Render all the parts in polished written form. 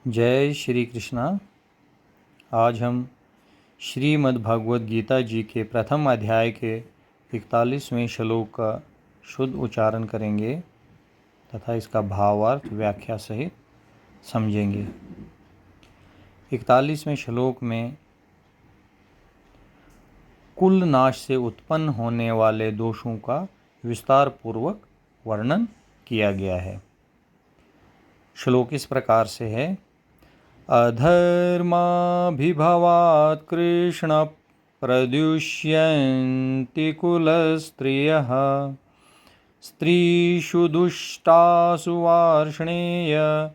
जय श्री कृष्णा। आज हम श्रीमद् भगवद गीता जी के प्रथम अध्याय के 41वें श्लोक का शुद्ध उच्चारण करेंगे तथा इसका भावार्थ व्याख्या सहित समझेंगे। 41वें श्लोक में कुल नाश से उत्पन्न होने वाले दोषों का विस्तार पूर्वक वर्णन किया गया है। श्लोक इस प्रकार से है। अधर्माभिभवात् कृष्ण प्रदुष्यन्ति कुलस्त्रियः स्त्रीषु दुष्टासु वार्ष्णेय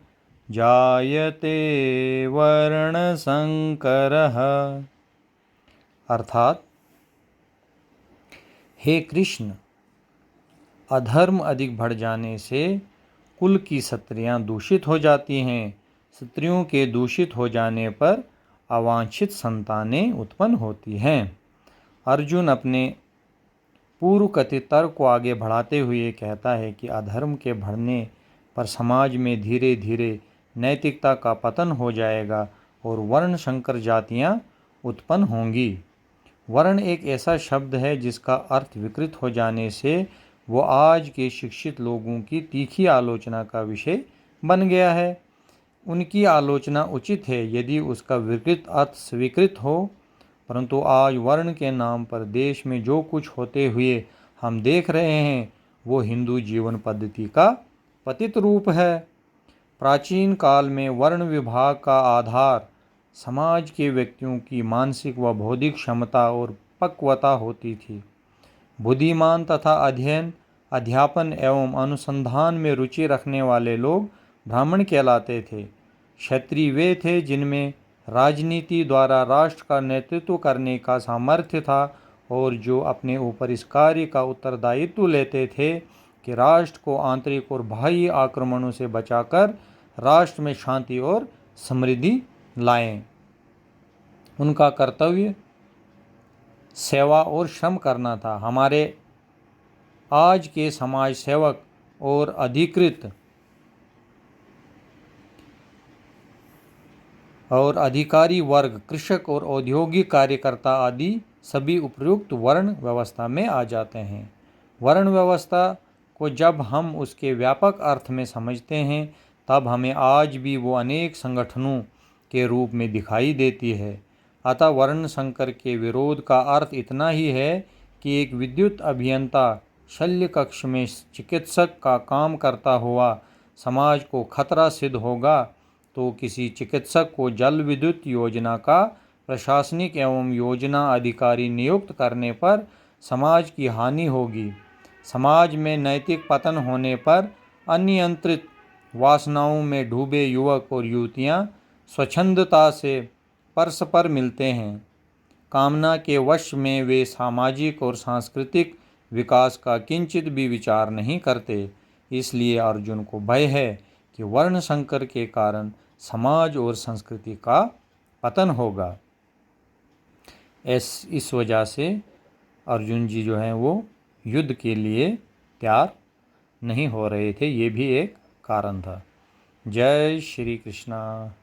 जायते वर्णसंकरः। अर्थात, हे कृष्ण, अधर्म अधिक बढ़ जाने से कुल की स्त्रियां दूषित हो जाती हैं। स्त्रियों के दूषित हो जाने पर अवांछित संतानें उत्पन्न होती हैं। अर्जुन अपने पूर्व कथित तर्क को आगे बढ़ाते हुए कहता है कि अधर्म के बढ़ने पर समाज में धीरे धीरे नैतिकता का पतन हो जाएगा और वर्ण संकर जातियां उत्पन्न होंगी। वर्ण एक ऐसा शब्द है जिसका अर्थ विकृत हो जाने से वो आज के शिक्षित लोगों की तीखी आलोचना का विषय बन गया है। उनकी आलोचना उचित है यदि उसका विकृत अर्थ स्वीकृत हो, परंतु आज वर्ण के नाम पर देश में जो कुछ होते हुए हम देख रहे हैं वो हिंदू जीवन पद्धति का पतित रूप है। प्राचीन काल में वर्ण विभाग का आधार समाज के व्यक्तियों की मानसिक व बौद्धिक क्षमता और पक्वता होती थी। बुद्धिमान तथा अध्ययन, अध्यापन एवं अनुसंधान में रुचि रखने वाले लोग ब्राह्मण कहलाते थे। क्षत्रिय वे थे जिनमें राजनीति द्वारा राष्ट्र का नेतृत्व करने का सामर्थ्य था और जो अपने ऊपर इस कार्य का उत्तरदायित्व लेते थे कि राष्ट्र को आंतरिक और बाह्य आक्रमणों से बचाकर राष्ट्र में शांति और समृद्धि लाएं। उनका कर्तव्य सेवा और श्रम करना था। हमारे आज के समाज सेवक और अधिकृत और अधिकारी वर्ग, कृषक और औद्योगिक कार्यकर्ता आदि सभी उपयुक्त वर्ण व्यवस्था में आ जाते हैं। वर्ण व्यवस्था को जब हम उसके व्यापक अर्थ में समझते हैं तब हमें आज भी वो अनेक संगठनों के रूप में दिखाई देती है। अतः वर्ण संकर के विरोध का अर्थ इतना ही है कि एक विद्युत अभियंता शल्य कक्ष में चिकित्सक का काम करता हुआ समाज को खतरा सिद्ध होगा तो किसी चिकित्सक को जल विद्युत योजना का प्रशासनिक एवं योजना अधिकारी नियुक्त करने पर समाज की हानि होगी। समाज में नैतिक पतन होने पर अनियंत्रित वासनाओं में डूबे युवक और युवतियां स्वच्छंदता से परस्पर मिलते हैं। कामना के वश में वे सामाजिक और सांस्कृतिक विकास का किंचित भी विचार नहीं करते। इसलिए अर्जुन को भय है कि वर्ण संकर के कारण समाज और संस्कृति का पतन होगा। इस वजह से अर्जुन जी जो हैं वो युद्ध के लिए तैयार नहीं हो रहे थे। ये भी एक कारण था। जय श्री कृष्णा।